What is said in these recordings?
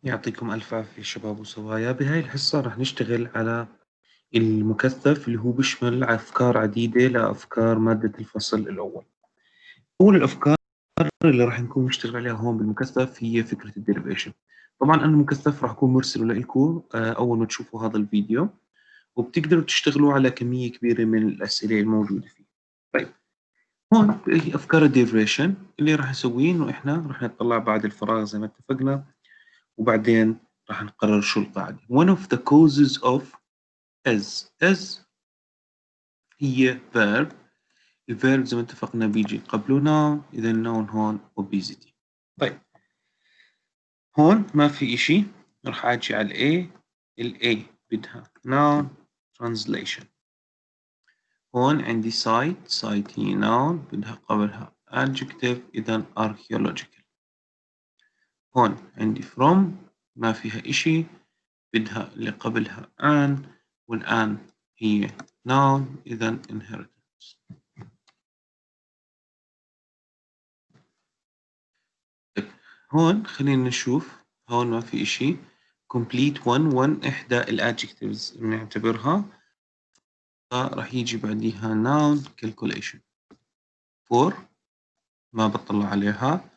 يعطيكم ألف عافية شباب وصبايا. بهاي الحصة رح نشتغل على المكثف اللي هو بيشمل أفكار عديدة لأفكار مادة الفصل الأول. أول الأفكار اللي رح نكون نشتغل عليها هون بالمكثف هي فكرة الديريفيشن. طبعا أنا المكثف رح أكون مرسله لكم أول ما تشوفوا هذا الفيديو، وبتقدروا تشتغلوا على كمية كبيرة من الأسئلة الموجودة فيه. طيب، هون هي أفكار الديريفيشن اللي رح نسويه إنه إحنا رح نطلع بعد الفراغ زي ما اتفقنا، وبعدين راح نقرر شو القاعدة. One of the causes of as هي verb. الverb زي ما اتفقنا بيجي قبله noun، إذا noun هون obesity. طيب، هون ما في إشي، راح أجي على ال A بدها noun translation. هون عندي site هي noun بدها قبلها adjective، إذا archaeological. هون عندي from ما فيها إشي، بدها اللي قبلها an، والآن هي noun إذا inheritance. طيب، هون خلينا نشوف، هون ما في إشي complete one إحدى الادجectives بنعتبرها، راح يجي بعديها noun calculation. for ما بطلع عليها،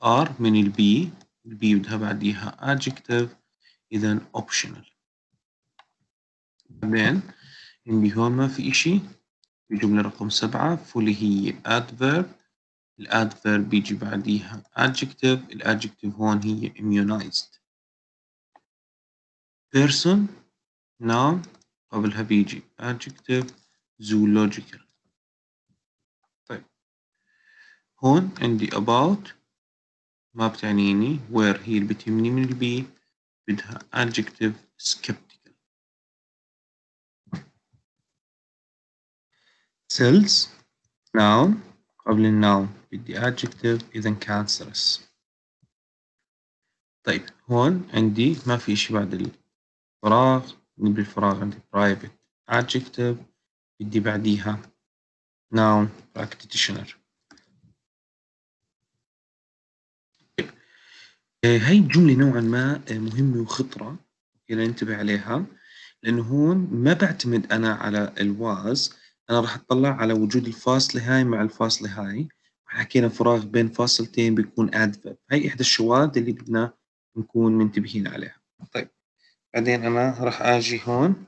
are من البي بدها بعديها adjective إذا optional. بعدين عندي هون ما في إشي، الجملة رقم 7 fully هي adverb. الادفيرب بيجي بعديها adjective، الادجكتيف هون هي immunized. person noun قبلها بيجي adjective zoological. طيب، هون عندي about ما بتعنيني، where هي اللي بتهمني من البي بدها adjective skeptical. cells noun قبل الناون بدي adjective إذا cancerous. طيب، هون عندي ما في إشي بعد الفراغ، بالفراغ عندي private adjective بدي بعديها noun practitioner. طيب، هاي الجملة نوعا ما مهمة وخطرة إذا ننتبه عليها، لأنه هون ما بعتمد أنا على الواز، أنا راح أطلع على وجود الفاصلة هاي مع الفاصلة هاي. حكينا فراغ بين فاصلتين بيكون adverb، هاي إحدى الشواذ اللي بدنا نكون منتبهين عليها. طيب، بعدين أنا راح أجي هون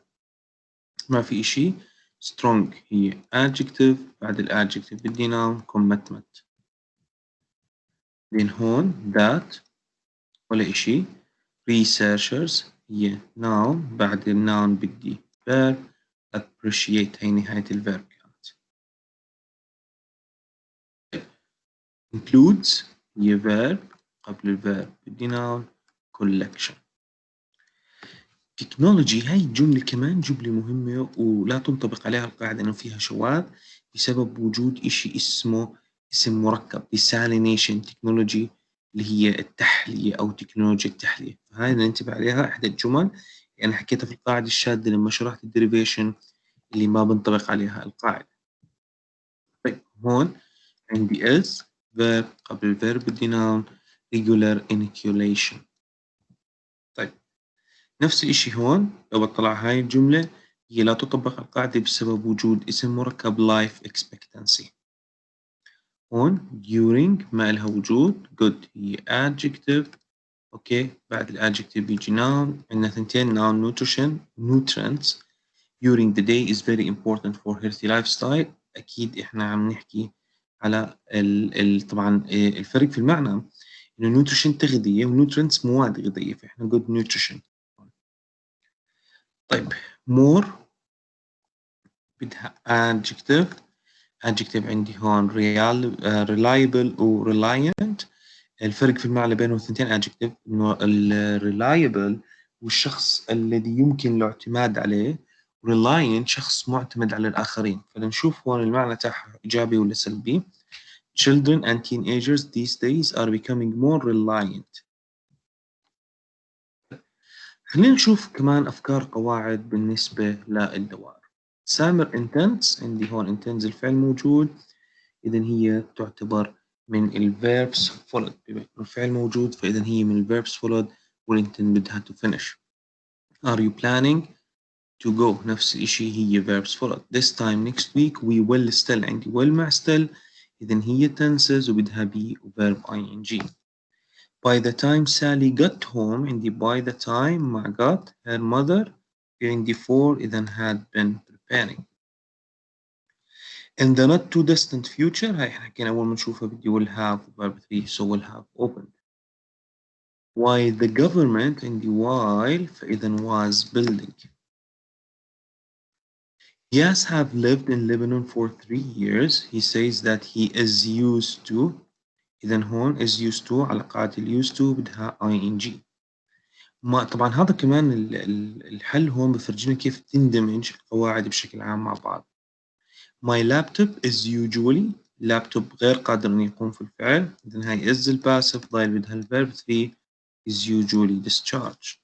ما في إشي strong هي adjective، بعد الadjective بدي noun commitment. بعدين هون that ولا إشي researchers هي noun، بعد الnoun بدي verb appreciate هي نهاية الverb كانت. includes هي verb قبل الverb بدي noun collection. تكنولوجي هاي الجملة كمان جملة مهمة ولا تنطبق عليها القاعدة إنه فيها شواذ بسبب وجود إشي اسمه اسم مركب desalination technology اللي هي التحلية أو تكنولوجيا التحلية. هاي ننتبه عليها إحدى الجمل يعني حكيتها في القاعدة الشاذة لما شرحت الديريفيشن اللي ما بنطبق عليها القاعدة. طيب، هون عندي is verb قبل الverb بدي noun regular inoculation. طيب، نفس الإشي هون لو بطلع هاي الجملة هي لا تطبق القاعدة بسبب وجود اسم مركب life expectancy. هون during ما إلها وجود، good هي adjective. أوكي، بعد الادجكتيف بيجي noun، عندنا ثنتين noun nutrients. during the day is very important for healthy lifestyle. أكيد إحنا عم نحكي على طبعا الفرق في المعنى إنه nutrition تغذية ونوترينتس مواد غذائية، فإحنا good nutrition. طيب، more بدها adjective عندي هون reliable و reliant. الفرق في المعنى بينهم اثنتين adjective، إنه reliable والشخص الذي يمكن الاعتماد عليه، reliant شخص معتمد على الآخرين. فلنشوف هون المعنى تاعها إيجابي ولا سلبي. Children and teenagers these days are becoming more reliant. خلينا نشوف كمان أفكار قواعد بالنسبة للدوائر. سامر intends، عندي هون intends الفعل موجود، إذا هي تعتبر من ال verbs followed، بما إنه الفعل موجود فإذا هي من ال verbs followed والintend بدها to finish. Are you planning to go؟ نفس الإشي هي verbs followed. This time next week we will still. عندي will مع still إذن هي tenses وبدها be verb ing. By the time Sally got home عندي by the time مع got her mother عندي for إذن had been preparing. In the not too distant future هاي احنا حكينا أول ما نشوفها بدي will have verb 3 so will have opened. While the government عندي while فإذن was building. Yes, have lived in Lebanon for 3 years. He says that he is used to. إذا هون is used to على قاعدة ال used to بدها ing. ما طبعا هذا كمان الحل هون بفرجينا كيف تندمج القواعد بشكل عام مع بعض. My laptop is usually laptop غير قادر أن يقوم في الفعل. إذا هاي is الباسف ضايل بدها الverb 3 is usually discharged.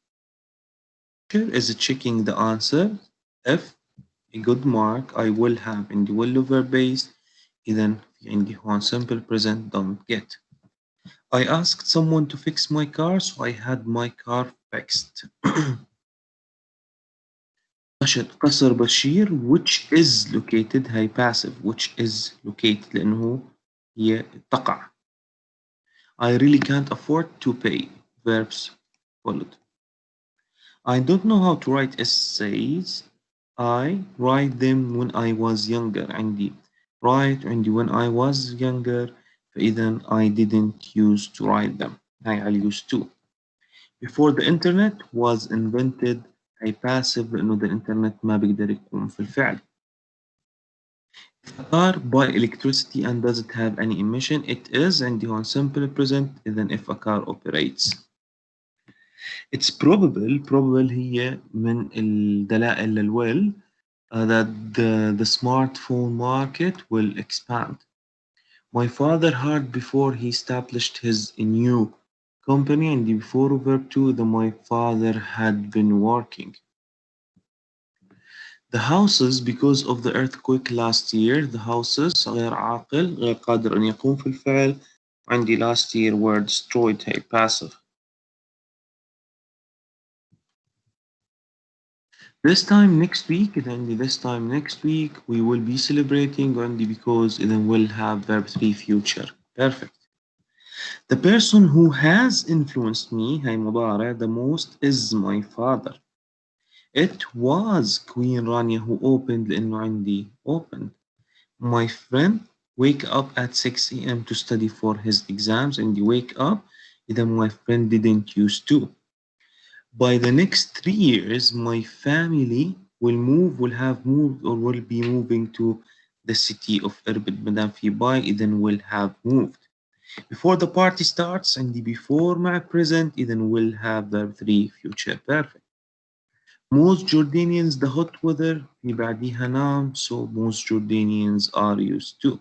Is checking the answer. If a good mark I will have in the will verb based إذا في عندي هون simple present don't get. I asked someone to fix my car so I had my car fixed. قصر بشير which is located هاي passive which is located لأنه هي تقع. I really can't afford to pay verbs followed. I don't know how to write essays. I write them when I was younger. عندي write عندي when I was younger فإذا I didn't used to write them. هاي على used to. Before the internet was invented هاي passive لأنه the internet ما بيقدر يقوم في الفعل. If a car by electricity and doesn't have any emission it is عندي هون simple present إذا if a car operates. It's probable هي من الدلائل للwill that the smartphone market will expand. My father heard before he established his new company and before verb 2 that my father had been working. The houses because of the earthquake last year the houses غير عاقل غير قادر أن يقوم في الفعل عندي last year were destroyed هي passive. This time next week إذا this time next week we will be celebrating عندي because إذا will have verb 3 future. Perfect. The person who has influenced me هاي مضارع the most is my father. It was Queen Rania who opened لأنه عندي opened. My friend wake up at 6 a.m. to study for his exams and you wake up إذا my friend didn't used to. By the next 3 years, my family will have moved or will be moving to the city of Erbil. مدام في by إذا will have moved. Before the party starts and the before مع present إذا will have the 3 future perfect. Most Jordanians the hot weather في بعديها نام so most Jordanians are used to.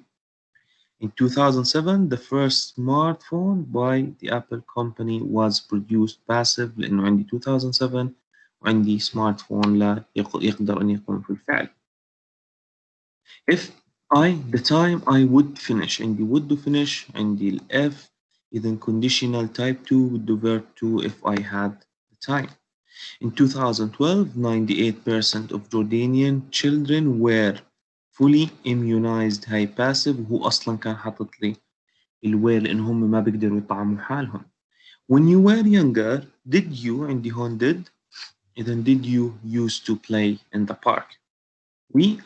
In 2007, the first smartphone by the Apple company was produced passive لأنه عندي 2007 وعندي smartphone لا يقدر أن يقوم في الفعل. If the time I would finish عندي would finish عندي ال if إذا conditional type 2 would verb 2 if I had the time. In 2012, 98% of Jordanian children were fully immunized هاي passive وهو أصلا كان حاطط لي الوير لأن هم ما بيقدروا يطعموا حالهم. When you were younger, did you عندي هون did إذا did you used to play in the park? We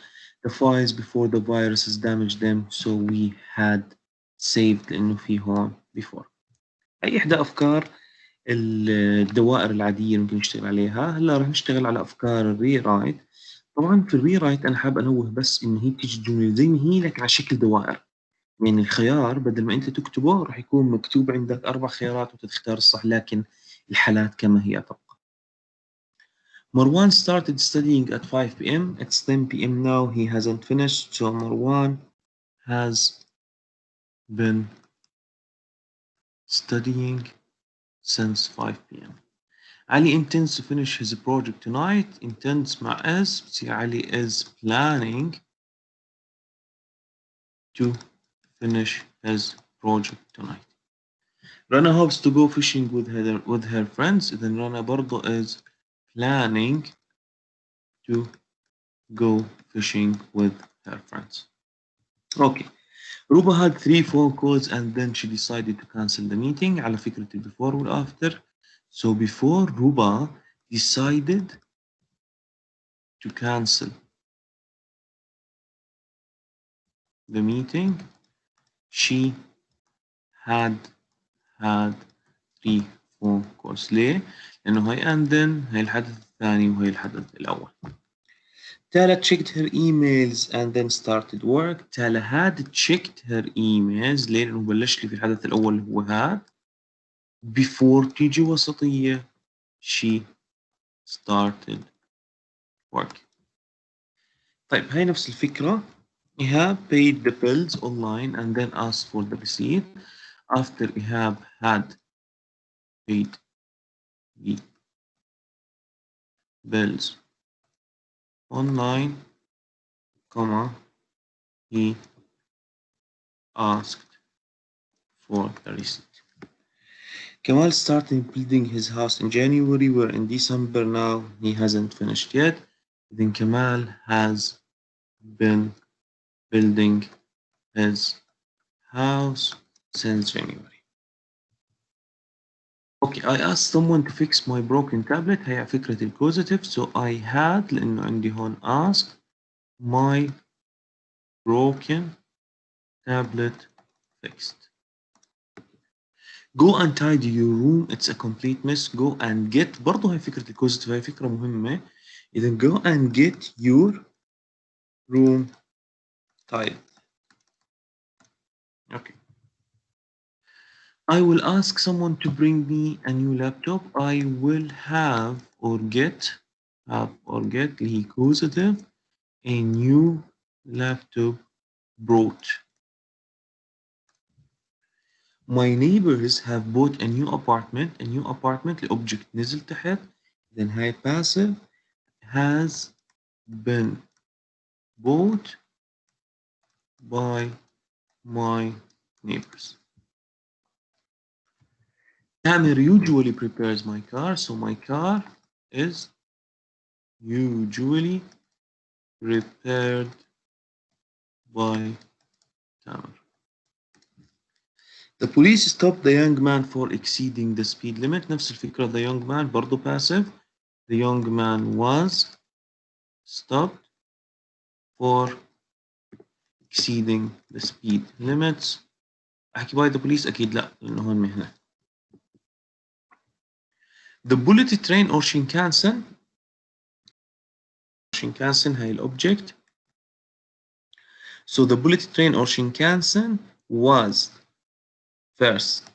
the fires before the viruses damaged them so we had saved لأنه في هون before. أي إحدى أفكار الدوائر العادية ممكن نشتغل عليها. هلا راح نشتغل على أفكار الري رايت. طبعا في الري رايت أنا حاب أنوه بس إن هي بتيجي الجملة زي ما هي لكن على شكل دوائر. يعني الخيار بدل ما أنت تكتبه راح يكون مكتوب عندك 4 خيارات وتختار الصح لكن الحالات كما هي تبقى. Marwan started studying at 5 p.m. It's 10 p.m. now. He hasn't finished. So Marwan has been studying since 5 p.m. Ali intends to finish his project tonight. Intends مع is بتصير Ali is planning to finish his project tonight. Rana hopes to go fishing with her friends. Then Rana برضو is planning to go fishing with her friends. Okay. Ruba had 3 phone calls and then she decided to cancel the meeting. على فكرة before or after. So before Ruba decided to cancel the meeting, she had had 3 phone calls. ليه؟ لأنه هي and then هي الحدث الثاني وهي الحدث الأول. Tala checked her emails and then started work. Tala had checked her emails. ليه؟ لأنه بلش لي في الحدث الأول اللي هو had. Before تيجي وسطية she started work. طيب هاي نفس الفكرة. Ihab paid the bills online and then asked for the receipt. After Ihab had paid the bills online, comma, he asked for the receipt. Kamal started building his house in January. We're in December now. He hasn't finished yet. Then Kamal has been building his house since January. Okay, I asked someone to fix my broken tablet. هي فكرة الكوزيتيف. So I had لأنه عندي هون asked my broken tablet fixed. Go and tidy your room. It's a complete mess. Go and get. برضه هي فكرة الكوزيتيف. هي فكرة مهمة. إذا go and get your room tidy. Okay. I will ask someone to bring me a new laptop. I will have or get اللي هي causative a new laptop brought. My neighbors have bought a new apartment. A new apartment الأوبجكت نزل تحت. Then هاي passive has been bought by my neighbors. Tamer usually prepares my car, so my car is usually repaired by Tamer. The police stopped the young man for exceeding the speed limit. نفس الفكرة. The young man برضو passive. The young man was stopped for exceeding the speed limits. أحكي by the police أكيد لا لأنه هون مهنة. The bullet train or Shinkansen هاي الأوبجكت. So the bullet train or Shinkansen was first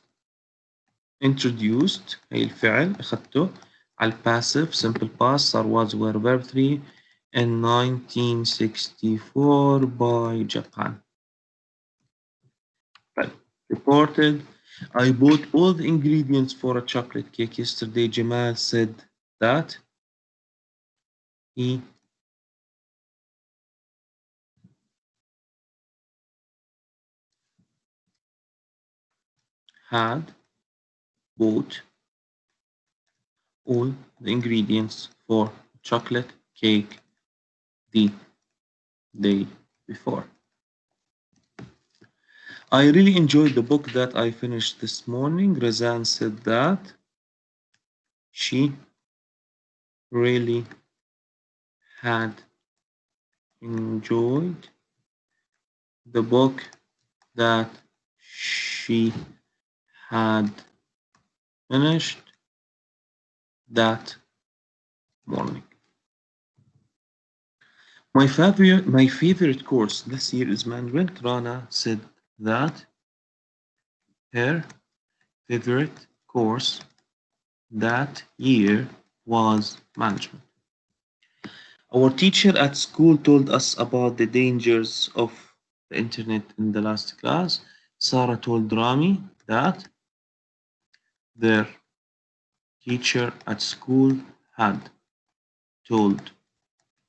introduced. هاي الفعل أخذته على passive simple past صار was were verb 3 in 1964 by Japan. Right. Reported, I bought all the ingredients for a chocolate cake yesterday. Jamal said that he had bought all the ingredients for chocolate cake the day before. I really enjoyed the book that I finished this morning. Razan said that she really had enjoyed the book that she had finished that morning. My favorite course this year is Mandarin. Rana said that her favorite course that year was management. Our teacher at school told us about the dangers of the internet in the last class. Sarah told Rami that their teacher at school had told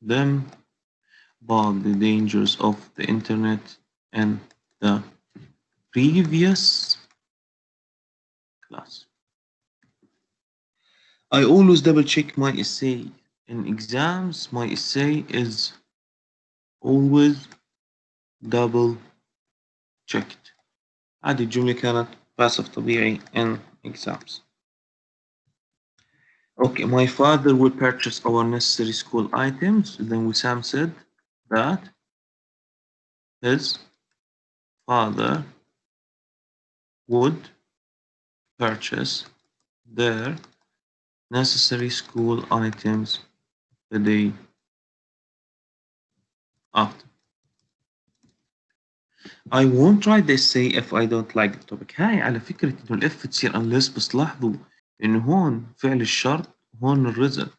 them about the dangers of the internet in the previous class. I always double check my essay. In exams, my essay is always double checked. هذه الجملة كانت passive طبيعي in exams. Okay, my father will purchase our necessary school items. Then Wissam said that his father would purchase their necessary school items the day after. I won't write the essay if I don't like the topic. هاي على فكرة إنه الإف تصير unless، بس لاحظوا إنه هون فعل الشرط هون الرزق.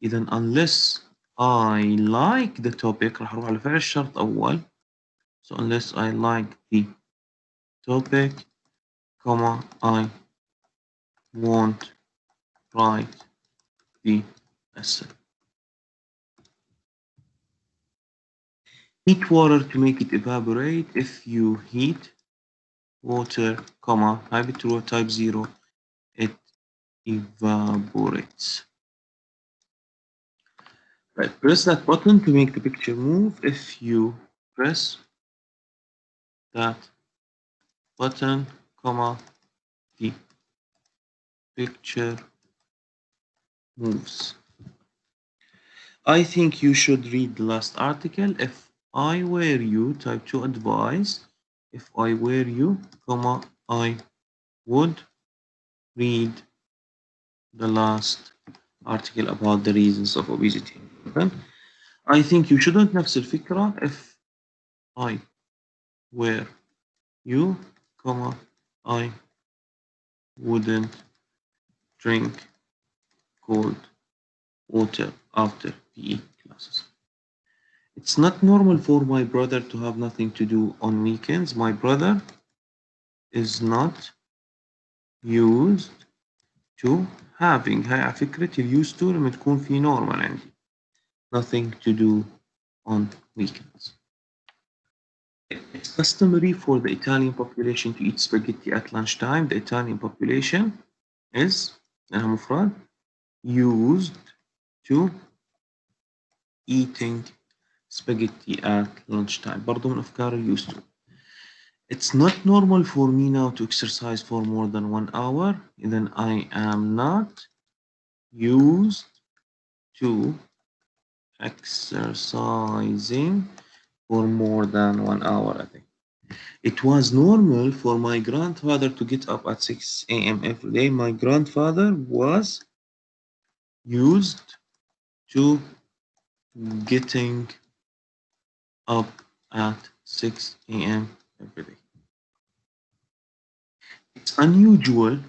إذا unless I like the topic راح أروح على فعل الشرط أول. So unless I like the topic, comma, I won't write the essay. Heat water to make it evaporate. If you heat water, comma, هاي بتروح type 0, it evaporates. Right, press that button to make the picture move. If you press that button, comma, the picture moves. I think you should read the last article. If I were you, type 2 advice. If I were you, comma, I would read the last article about the reasons of obesity. Okay? I think you shouldn't نفس الفكرة. If I were you, comma, I wouldn't drink cold water after PE classes. It's not normal for my brother to have nothing to do on weekends. My brother is not used to having. هاي على فكرة used to لما تكون في normal عندي. Nothing to do on weekends. It's customary for the Italian population to eat spaghetti at lunchtime. The Italian population is أنها مفرد used to eating spaghetti at lunchtime. برضو من أفكار used to. It's not normal for me now to exercise for more than 1 hour. Then I am not used to exercising for more than 1 hour a day. It was normal for my grandfather to get up at 6 a.m. every day. My grandfather was used to getting up at 6 a.m. every day. It's unusual,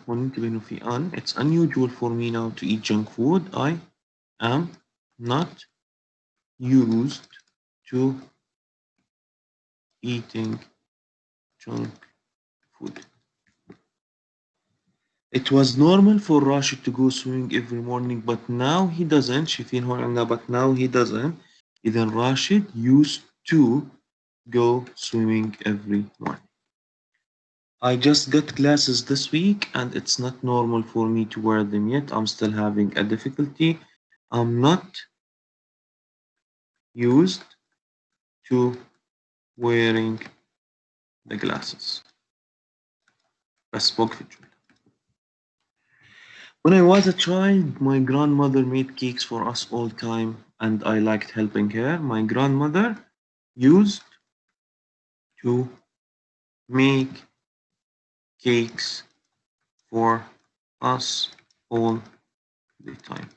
it's unusual for me now to eat junk food. I am not used to eating junk food. It was normal for Rashid to go swimming every morning, but now he doesn't. شايفين هون عندنا but now he doesn't. إذا Rashid used to go swimming every morning. I just got glasses this week and it's not normal for me to wear them yet. I'm still having a difficulty. I'm not used to wearing the glasses. بس بوقف الجملة. When I was a child, my grandmother made cakes for us all time and I liked helping her. My grandmother used to make cakes for us all the time.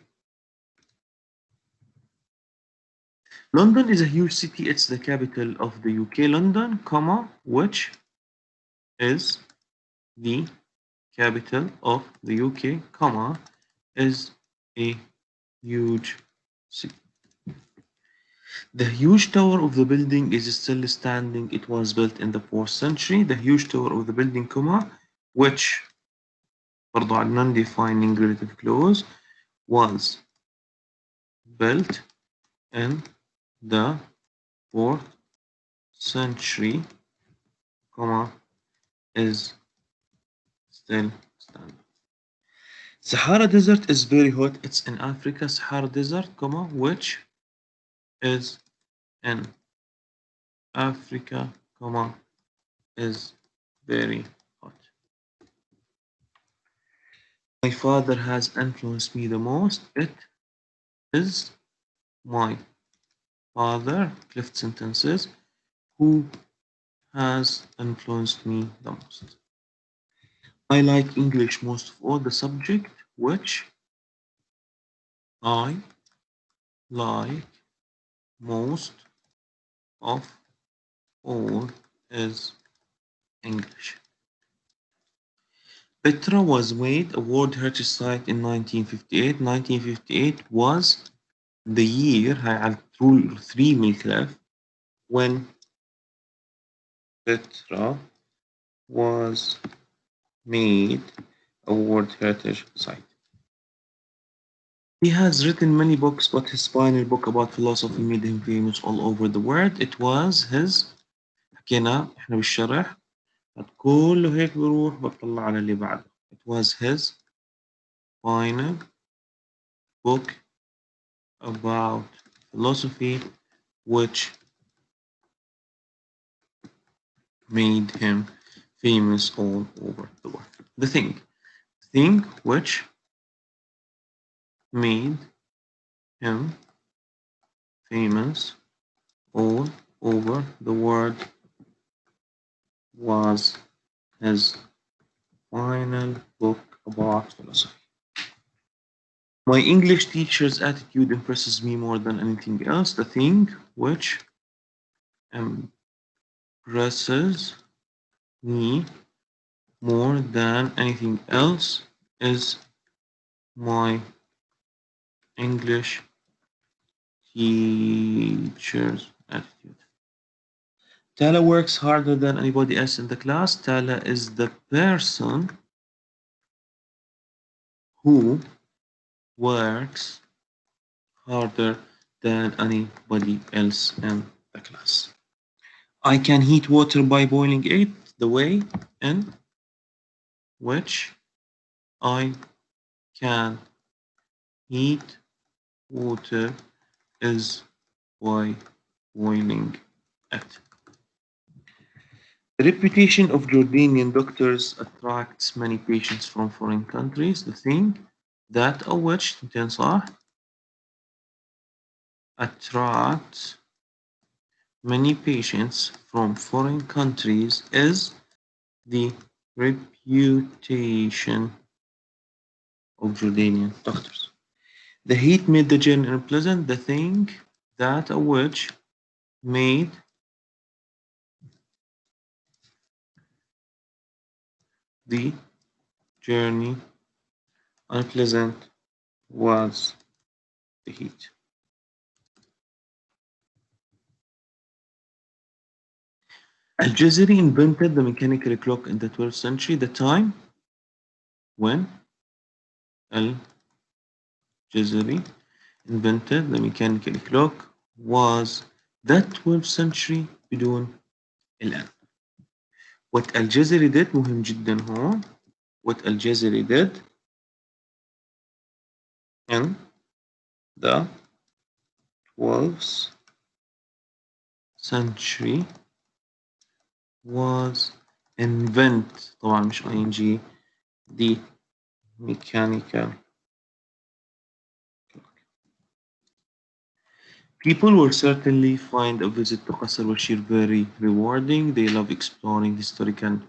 London is a huge city. It's the capital of the UK. London, comma, which is the capital of the UK, comma, is a huge city. The huge tower of the building is still standing. It was built in the 4th century. The huge tower of the building, comma, which برضو على non-defining relative clause was built in the 4th century, comma, is still standing. Sahara Desert is very hot. It's in Africa. Sahara Desert, comma, which is in Africa, comma, is very hot. My father has influenced me the most. It is my father, left sentences, who has influenced me the most. I like English most of all. The subject, which I like most of all, is English. Petra was made a World Heritage Site in 1958. 1958 was the year هاي على rule 3 من الكلام when Petra was made a World Heritage Site. He has written many books, but his final book about philosophy made him famous all over the world. It was his. حكينا احنا بالشرح كله هيك بروح بطلع على اللي بعده. It was his final book about philosophy which made him famous all over the world. The thing which made him famous all over the world was his final book about philosophy. My English teacher's attitude impresses me more than anything else. The thing which impresses me more than anything else is my English teacher's attitude. Tala works harder than anybody else in the class. Tala is the person who works harder than anybody else in the class. I can heat water by boiling it. The way in which I can heat water is by boiling it. The reputation of Jordanian doctors attracts many patients from foreign countries. The thing that of which attracts many patients from foreign countries is the reputation of Jordanian doctors. The heat made the journey unpleasant. The thing that of which made the journey unpleasant was the heat. Al-Jazari invented the mechanical clock in the 12th century. The time when Al-Jazari invented the mechanical clock was the 12th century بدون الآن. What Al-Jazari did مهم جدا هون. What Al-Jazari did in the 12th century was invent طبعا مش ing the mechanical. People will certainly find a visit to Qasr Bashir very rewarding. They love exploring historical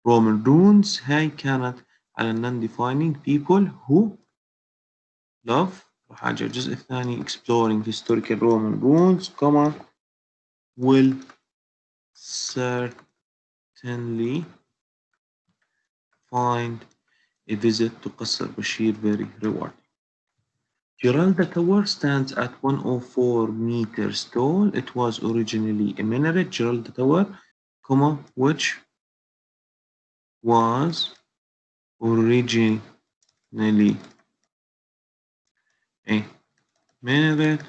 Roman ruins. هاي كانت على non-defining people who love وحاجة الجزء الثاني exploring historical Roman ruins, comma, will certainly find a visit to Qasr Bashir very rewarding. Giralda Tower stands at 104 meters tall. It was originally a minaret. Giralda Tower, comma, which was originally a minaret,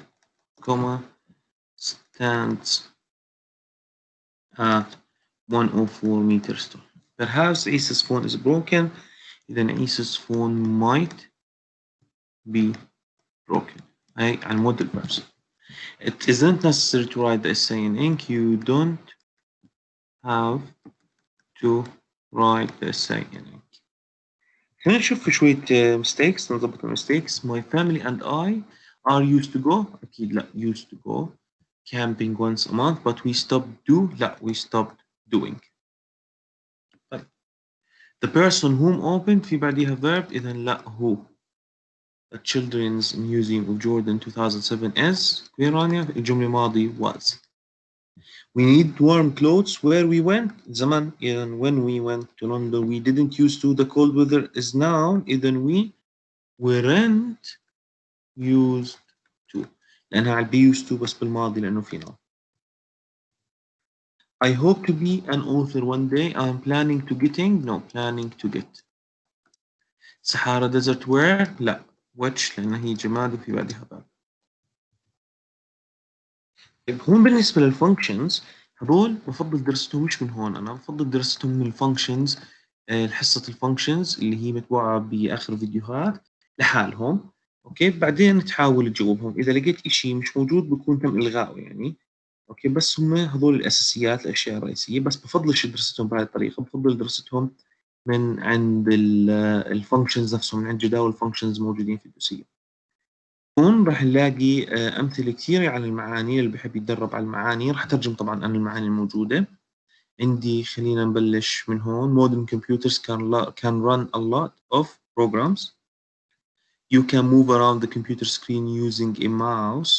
comma, stands at 104 meters tall. Perhaps Isa's phone is broken. Then Isa's phone might be broken. هاي عن model verbs. It isn't necessary to write the essay in ink. You don't have to write the essay in ink. خلينا نشوف شوية mistakes، نضبط mistakes. My family and I are used to go. أكيد لا used to go camping once a month, but we stopped لا we stopped doing. طيب. The person whom opened في بعديها verb، إذا لا who. The Children's Museum of Jordan 2007 is وين رانيا؟ الجملة ماضي was. We need warm clothes where we went زمان، إذا when we went to London. We didn't used to. The cold weather is now، إذا we weren't used to، لأنها على be used to بس بالماضي لأنه في now. I hope to be an author one day. I'm planning to planning to get. Sahara Desert where؟ لا which لأنها هي جماد وفي بعدها باب. طيب هون بالنسبة للفانكشنز هذول بفضل دراستهم مش من هون، أنا بفضل دراستهم من الفانكشنز، حصة الفانكشنز اللي هي متبوعة بآخر فيديوهات لحالهم. أوكي بعدين تحاول تجاوبهم، إذا لقيت إشي مش موجود بكون تم إلغائه يعني. أوكي بس هم هذول الأساسيات الأشياء الرئيسية، بس بفضلش دراستهم بهذه الطريقة، بفضل دراستهم من عند الفانكشنز نفسهم، من عند جداول الفانكشنز موجودين في الدوسية. هون راح نلاقي أمثلة كثيرة على المعاني، اللي بحب يتدرب على المعاني راح أترجم طبعا أنا المعاني الموجودة عندي. خلينا نبلش من هون. Modern computers can run a lot of programs. You can move around the computer screen using a mouse.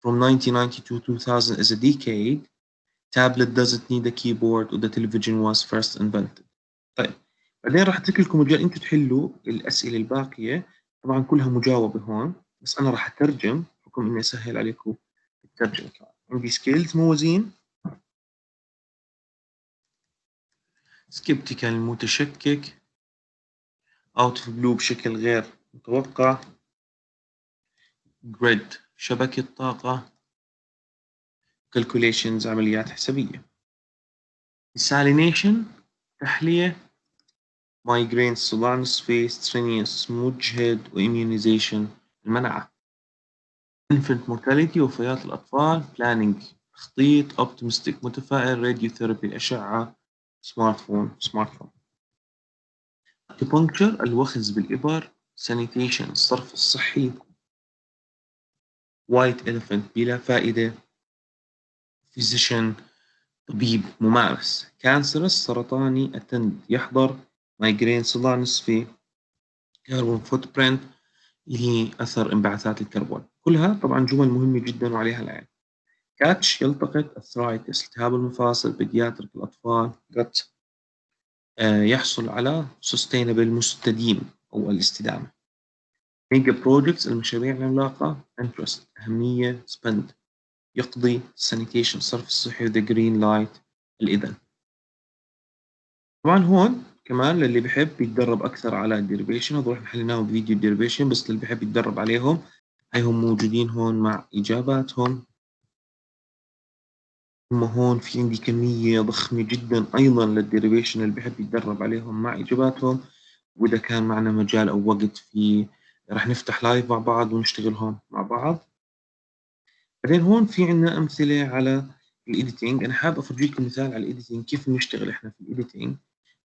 From 1990 to 2000 is a decade. Tablet doesn't need a keyboard. The television was first invented. طيب بعدين راح اترك لكم مجال انتم تحلوا الاسئله الباقيه، طبعا كلها مجاوبه هون، بس انا راح اترجم بحكم اني اسهل عليكم الترجمه. عندي سكيلز موازين. سكيبتيكال متشكك. اوت اوف بلو بشكل غير متوقع. جريد شبكه طاقه. كالكوليشنز عمليات حسابيه. desalination تحليه. migraine صداع نصفي. strenuous مجهد. وimmunization المناعه. infant mortality وفيات الأطفال. planning تخطيط. optimistic متفائل. radiotherapy الأشعة. smartphone. acupuncture الوخز بالإبر. sanitation الصرف الصحي. white elephant بلا فائدة. physician طبيب ممارس. cancerous سرطاني attend يحضر. migraine صداع نصفي. carbon footprint اللي هي أثر انبعاثات الكربون. كلها طبعا جمل مهمة جدا وعليها العين. كاتش يلتقط. أثرايتس التهاب المفاصل. بيدياتريك الأطفال. جت يحصل على sustainable مستديم أو الاستدامة. ميجا بروجكتس المشاريع العملاقة. interest أهمية. spend يقضي. sanitation الصرف الصحي. the green light الإذن. طبعا هون كمان للي بحب يتدرب أكثر على الديريفيشن، هذول احنا حليناهم بفيديو الديريفيشن، بس اللي بحب يتدرب عليهم هيهم موجودين هون مع إجاباتهم. هم هون في عندي كمية ضخمة جدا أيضا للديريفيشن اللي بحب يتدرب عليهم مع إجاباتهم، وإذا كان معنا مجال أو وقت في رح نفتح لايف مع بعض ونشتغلهم مع بعض. بعدين هون في عنا أمثلة على الإيديتينج. أنا حابب أفرجيكم مثال على الإيديتينج كيف بنشتغل إحنا في الإيديتينج.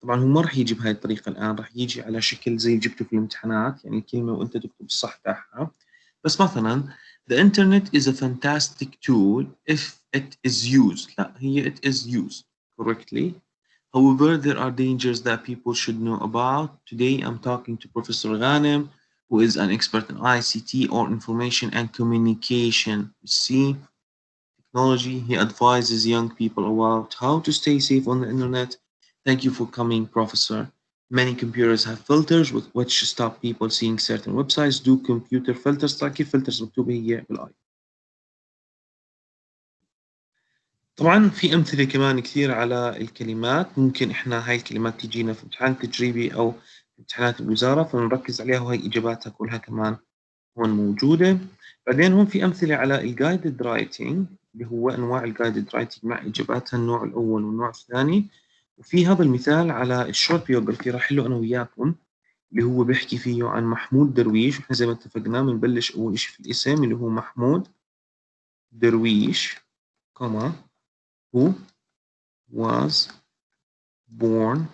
طبعا هو ما رح يجي بهاي الطريقة الآن، رح يجي على شكل زي جبته في الامتحانات، يعني الكلمة وأنت تكتب الصح تاعها. بس مثلا the internet is a fantastic tool if it is used. لا هي it is used correctly. However, there are dangers that people should know about. Today, I'm talking to Professor Ghanem, who is an expert in ICT or information and communication. You see, technology. He advises young people about how to stay safe on the internet. Thank you for coming, Professor. Many computers have filters with which stop people seeing certain websites. Do computer filters كيف filters مكتوبة هي بالآي. طبعا في أمثلة كمان كثير على الكلمات، ممكن إحنا هاي الكلمات تجينا في امتحان تجريبي أو امتحانات الوزارة فنركز عليها، وهي إجاباتها كلها كمان هون موجودة. بعدين هون في أمثلة على الجايدد رايتنج اللي هو أنواع الجايدد رايتنج مع إجاباتها النوع الأول والنوع الثاني. وفي هذا المثال على الشورت بيوغرافي راح له أنا وياكم. اللي هو بيحكي فيه عن محمود درويش. وإحنا زي ما اتفقنا بنبلش أول إشي في الاسم اللي هو محمود درويش, comma, who was born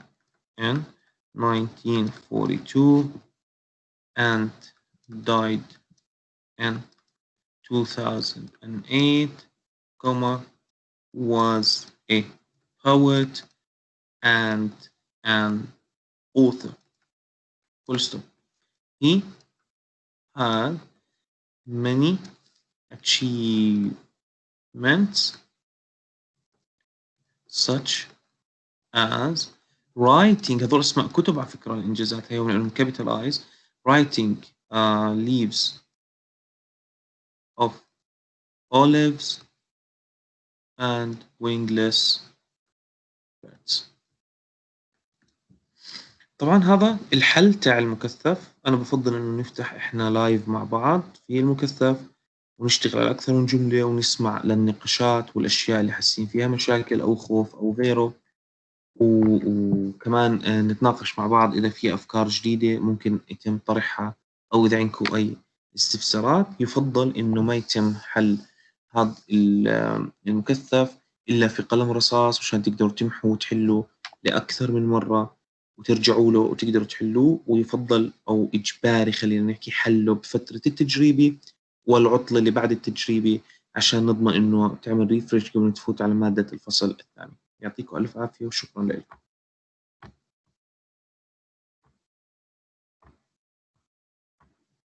in 1942 and died in 2008, comma, was a poet and an author. Full stop. He had many achievements such as writing. هذول اسماء كتب على فكرة. الإنجازات هي ونقول capitalize. writing leaves of olives and wingless birds. طبعا هذا الحل تاع المكثف. أنا بفضل إنه نفتح إحنا لايف مع بعض في المكثف ونشتغل على أكثر من جملة ونسمع للنقاشات والأشياء اللي حاسين فيها مشاكل أو خوف أو غيره. وكمان نتناقش مع بعض إذا في أفكار جديدة ممكن يتم طرحها، أو إذا عندكم أي استفسارات. يفضل إنه ما يتم حل هذا المكثف إلا في قلم رصاص عشان تقدروا تمحوا وتحلوا لأكثر من مرة وترجعوا له وتقدروا تحلوه. ويفضل أو إجباري خلينا نحكي حله بفترة التجريبي والعطلة اللي بعد التجريبي عشان نضمن إنه تعمل ريفرش قبل ما تفوت على مادة الفصل الثاني. يعطيكم ألف عافية وشكرا لكم.